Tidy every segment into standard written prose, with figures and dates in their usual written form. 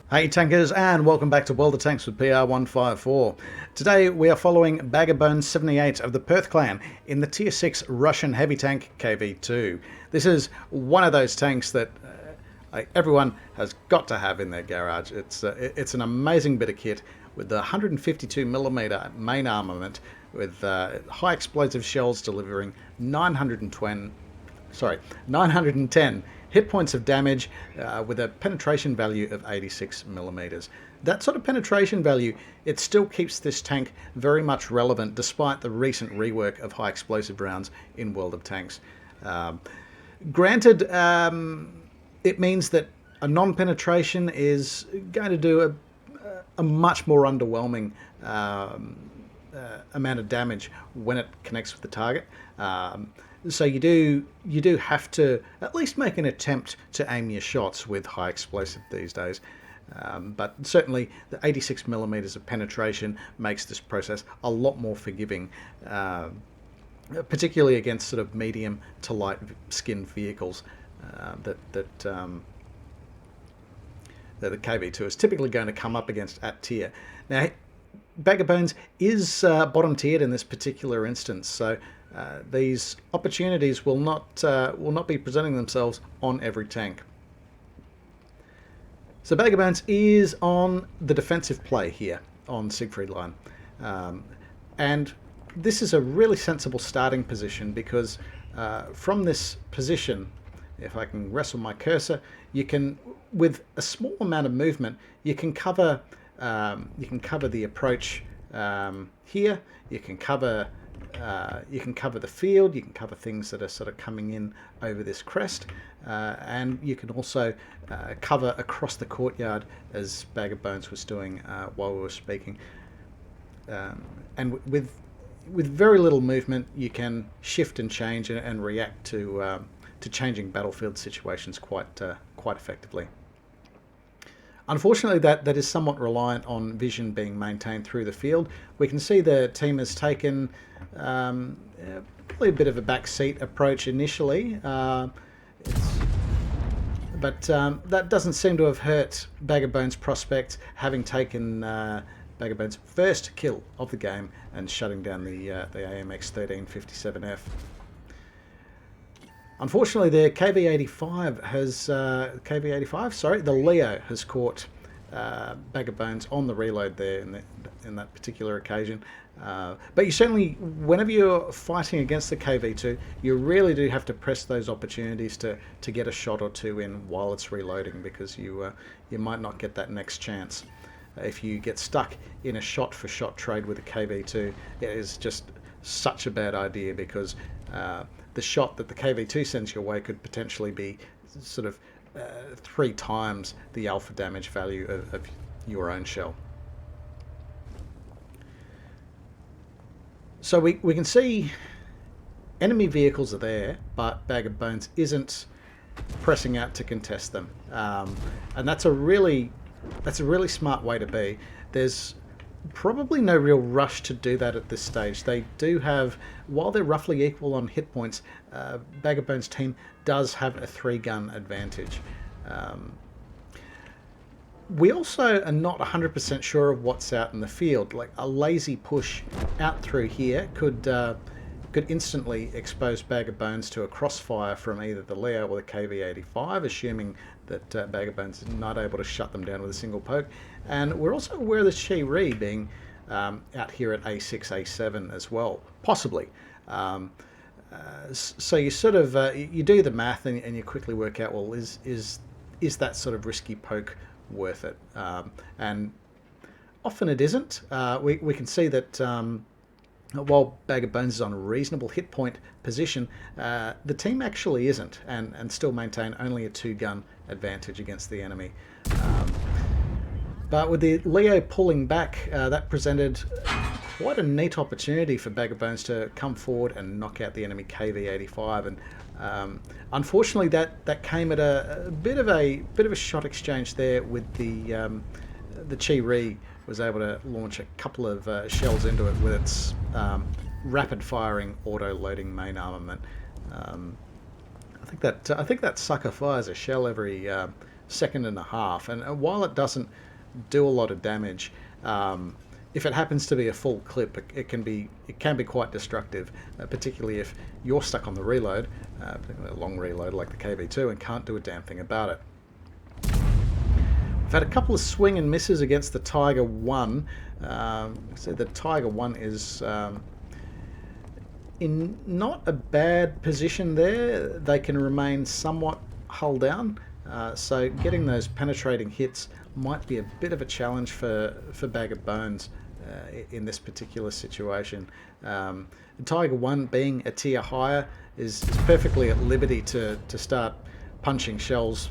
Hey tankers, and welcome back to World of Tanks with PR154. Today we are following BagpfBones78 of the Perth clan in the Tier 6 Russian heavy tank KV-2. This is one of those tanks that everyone has got to have in their garage. It's an amazing bit of kit with the 152mm main armament with high explosive shells delivering 910 hit points of damage with a penetration value of 86mm. That sort of penetration value, it still keeps this tank very much relevant despite the recent rework of high explosive rounds in World of Tanks. Granted, it means that a non-penetration is going to do a much more underwhelming amount of damage when it connects with the target. So you do have to at least make an attempt to aim your shots with high explosive these days. But certainly the 86mm of penetration makes this process a lot more forgiving, particularly against sort of medium to light skinned vehicles that the KV-2 is typically going to come up against at tier. Now, BagpfBones is bottom tiered in this particular instance, so these opportunities will not be presenting themselves on every tank. So BagpfBones is on the defensive play here on Siegfried Line, and this is a really sensible starting position because from this position, if I can wrestle my cursor, you can, with a small amount of movement, you can cover the approach here. You can cover the field. You can cover things that are sort of coming in over this crest, and you can also cover across the courtyard, as BagpfBones was doing while we were speaking. And with very little movement, you can shift and change and react to changing battlefield situations quite effectively. Unfortunately, that is somewhat reliant on vision being maintained through the field. We can see the team has taken probably a bit of a backseat approach initially, but that doesn't seem to have hurt BagpfBones' prospect, having taken BagpfBones' first kill of the game and shutting down the AMX 1357F. Unfortunately, the KV-85 has the Leo has caught BagpfBones on the reload there in that particular occasion. But you certainly, whenever you're fighting against the KV-2, you really do have to press those opportunities to get a shot or two in while it's reloading, because you might not get that next chance. If you get stuck in a shot-for-shot trade with a KV-2, it is just such a bad idea, because the shot that the KV-2 sends your way could potentially be sort of 3 times the alpha damage value of your own shell. So we can see enemy vehicles are there, but BagpfBones isn't pressing out to contest them, and that's a really smart way to be. There's probably no real rush to do that at this stage. They do have, while they're roughly equal on hit points, BagpfBones' team does have a 3-gun advantage. We also are not 100% sure of what's out in the field. Like a lazy push out through here could instantly expose BagpfBones to a crossfire from either the Leo or the KV-85, assuming that BagpfBones is not able to shut them down with a single poke. And we're also aware of the Calibre being out here at A6, A7 as well, possibly. So you sort of you do the math and you quickly work out, well, is that sort of risky poke worth it? And often it isn't. We can see that while BagpfBones is on a reasonable hit point position, the team actually isn't, and still maintain only a 2-gun advantage against the enemy. But with the Leo pulling back, that presented quite a neat opportunity for BagpfBones to come forward and knock out the enemy KV-85. And unfortunately, that came at a bit of a shot exchange there, with the Calibre was able to launch a couple of shells into it with its rapid firing auto loading main armament. I think that sucker fires a shell every second and a half. And while it doesn't do a lot of damage, if it happens to be a full clip, it can be quite destructive, particularly if you're stuck on the reload, particularly a long reload like the KV-2, and can't do a damn thing about it. We've had a couple of swing and misses against the Tiger 1. So the Tiger 1 is in not a bad position there. They can remain somewhat hull down, so getting those penetrating hits might be a bit of a challenge for BagpfBones in this particular situation. The Tiger 1, being a tier higher, is perfectly at liberty to start punching shells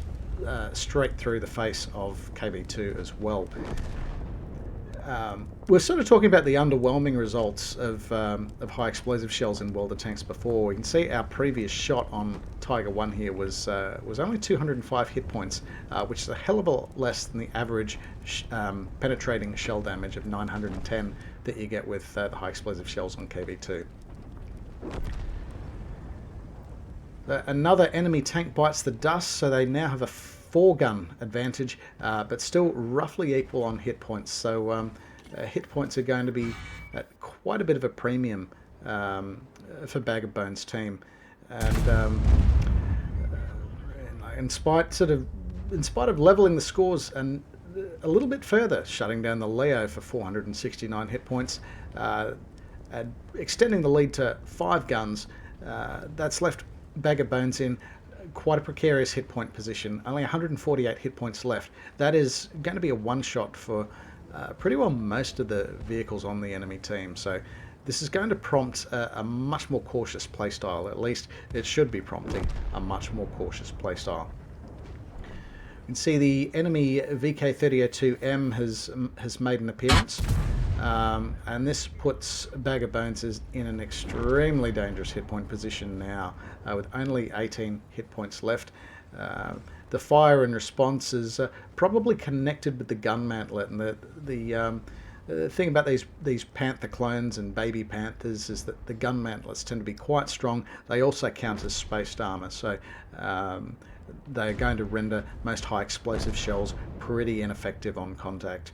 straight through the face of KV-2 as well. We're sort of talking about the underwhelming results of high explosive shells in welder tanks before. We can see our previous shot on Tiger 1 here was only 205 hit points, which is a hell of a lot less than the average penetrating shell damage of 910 that you get with the high explosive shells on KV-2. Another enemy tank bites the dust, so they now have a 4-gun advantage, but still roughly equal on hit points. So hit points are going to be at quite a bit of a premium for BagpfBones' team, and in spite of leveling the scores and a little bit further, shutting down the Leo for 469 hit points, and extending the lead to 5 guns, that's left BagpfBones in quite a precarious hit point position. Only 148 hit points left. That is going to be a one-shot for pretty well most of the vehicles on the enemy team. So this is going to prompt a much more cautious playstyle. At least it should be prompting a much more cautious playstyle. You can see the enemy VK-32M has made an appearance. And this puts BagpfBones in an extremely dangerous hit point position now, with only 18 hit points left. The fire and response is probably connected with the gun mantlet, and the thing about these Panther clones and baby Panthers is that the gun mantlets tend to be quite strong. They also count as spaced armor, so they're going to render most high explosive shells pretty ineffective on contact.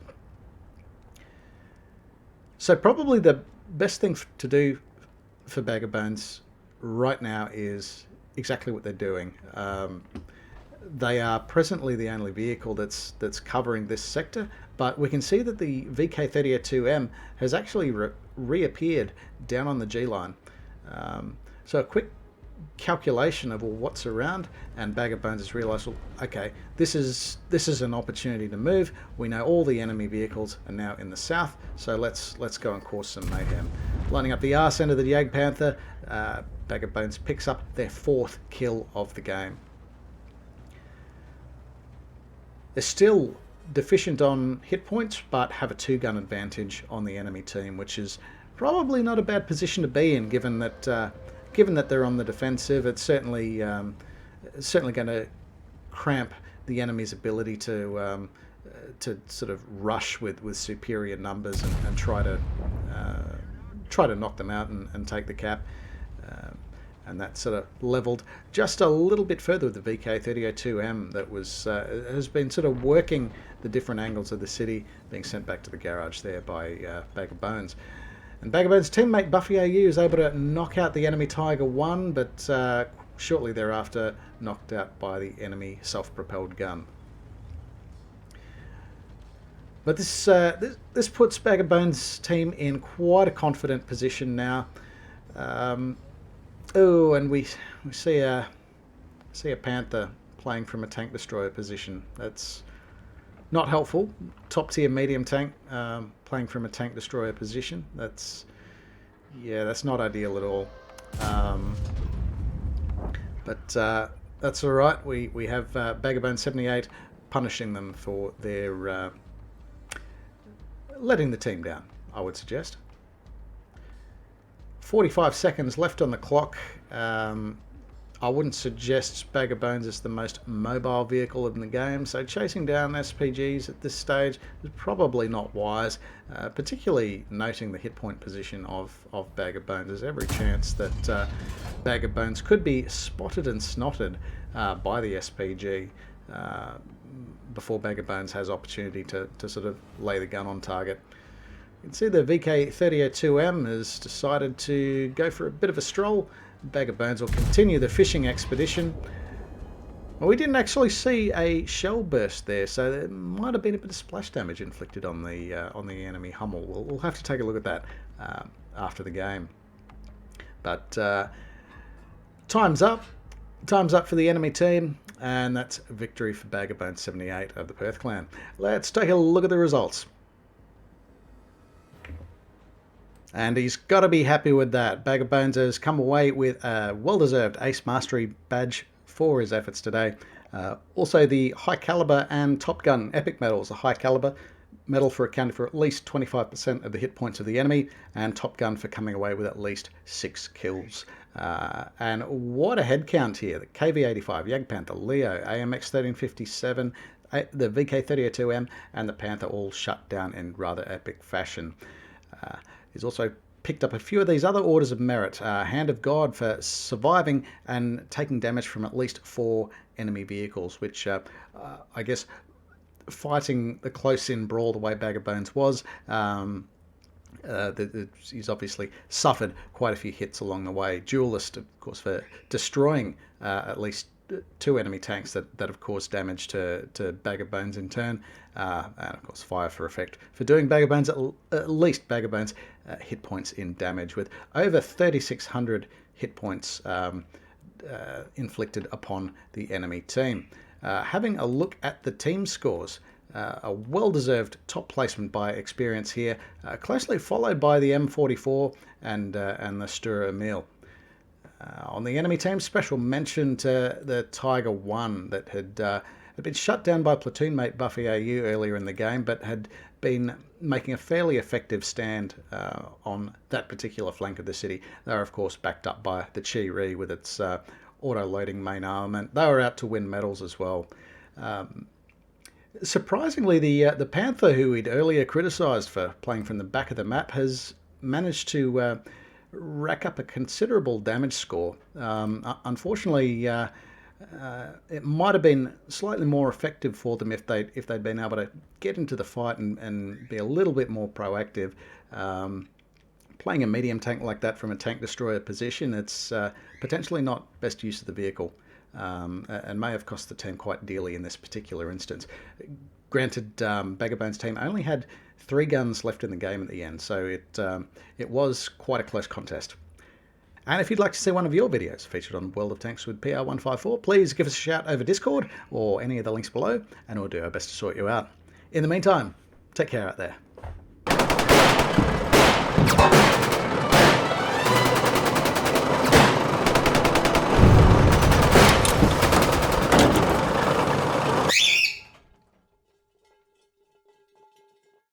So probably the best thing to do for BagpfBones right now is exactly what they're doing. They are presently the only vehicle that's covering this sector, but we can see that the VK-32M has actually reappeared down on the G line. So a quick calculation of what's around, and BagpfBones has realised, well, okay, this is an opportunity to move. We know all the enemy vehicles are now in the south, so let's go and cause some mayhem. Lining up the arse end of the Jag Panther, BagpfBones picks up their 4th kill of the game. They're still deficient on hit points, but have a 2-gun advantage on the enemy team, which is probably not a bad position to be in, given that they're on the defensive. It's certainly going to cramp the enemy's ability to sort of rush with superior numbers and try to knock them out and take the cap. And that sort of leveled just a little bit further with the VK-32M that has been sort of working the different angles of the city, being sent back to the garage there by BagpfBones. And BagpfBones' teammate Buffy AU is able to knock out the enemy Tiger 1, but shortly thereafter knocked out by the enemy self-propelled gun. But this puts BagpfBones' team in quite a confident position now. Oh, and we see a Panther playing from a tank destroyer position. That's not helpful. Top tier medium tank playing from a tank destroyer position. That's not ideal at all. But that's all right. We have BagpfBones78 punishing them for their letting the team down, I would suggest. 45 seconds left on the clock. I wouldn't suggest BagpfBones is the most mobile vehicle in the game, so chasing down SPGs at this stage is probably not wise, particularly noting the hit point position of BagpfBones. There's every chance that BagpfBones could be spotted and snotted by the SPG. before BagpfBones has opportunity to sort of lay the gun on target. You can see the VK-32M has decided to go for a bit of a stroll. BagpfBones will continue the fishing expedition. Well, we didn't actually see a shell burst there, so there might have been a bit of splash damage inflicted on the enemy Hummel. We'll have to take a look at that after the game. But time's up. Time's up for the enemy team, and that's victory for BagpfBones78 of the Perth clan. Let's take a look at the results. And he's got to be happy with that. BagpfBones has come away with a well-deserved Ace Mastery badge for his efforts today. Also the High Caliber and Top Gun Epic medals. The High Caliber medal for accounting for at least 25% of the hit points of the enemy, and Top Gun for coming away with at least 6 kills. And what a head count here. The KV-85, Jagdpanther, Leo, AMX-1357, the VK-32M, and the Panther all shut down in rather epic fashion. He's also picked up a few of these other orders of merit. Hand of God for surviving and taking damage from at least 4 enemy vehicles, which I guess fighting the close-in brawl the way BagpfBones was, he's obviously suffered quite a few hits along the way. Duelist, of course, for destroying at least 2 enemy tanks that have caused damage to BagpfBones in turn, and of course Fire for effect for doing BagpfBones at least BagpfBones hit points in damage, with over 3,600 hit points inflicted upon the enemy team. Having a look at the team scores, a well-deserved top placement by Experience here, closely followed by the M44 and the Stur Emil. On the enemy team, special mention to the Tiger 1 that had been shut down by platoon mate Buffy AU earlier in the game, but had been making a fairly effective stand on that particular flank of the city. They were, of course, backed up by the Chi Ri with its auto-loading main armament. They were out to win medals as well. Surprisingly, the Panther, who we'd earlier criticised for playing from the back of the map, has managed to rack up a considerable damage score. Unfortunately, it might have been slightly more effective for them if they'd been able to get into the fight and be a little bit more proactive. Playing a medium tank like that from a tank destroyer position, it's potentially not best use of the vehicle, and may have cost the team quite dearly in this particular instance. Granted, BagpfBones' team only had 3 guns left in the game at the end, so it was quite a close contest. And if you'd like to see one of your videos featured on World of Tanks with PR154, please give us a shout over Discord or any of the links below, and we'll do our best to sort you out. In the meantime, take care out there.